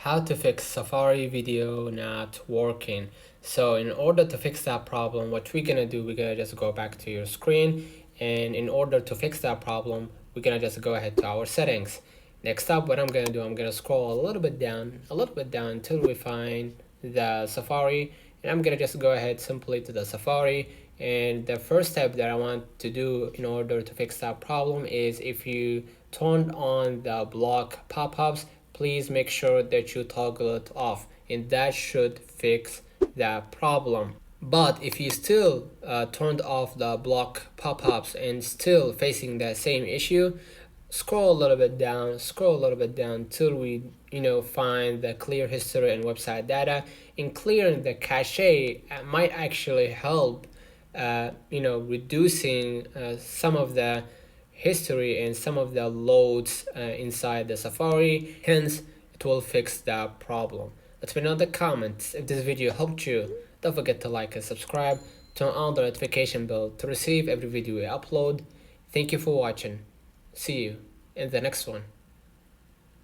how to fix Safari video not working. So in order to fix that problem, what we're gonna do, we're gonna just go back to your screen, and in order to fix that problem, we're gonna just go ahead to our settings. Next up, what I'm gonna do, I'm gonna scroll a little bit down until we find the Safari, and I'm gonna just go ahead simply to the Safari. And the first step that I want to do in order to fix that problem is, if you turned on the block pop-ups, please make sure that you toggle it off, and that should fix that problem. But if you still turned off the block pop-ups and still facing that same issue, scroll a little bit down till we find the clear history and website data. And clearing the cache might actually help reducing some of the history and some of the loads inside the Safari. Hence, it will fix that problem. Let me know in the comments if this video helped you. Don't forget to like and subscribe. Turn on the notification bell to receive every video I upload. Thank you for watching. See you in the next one.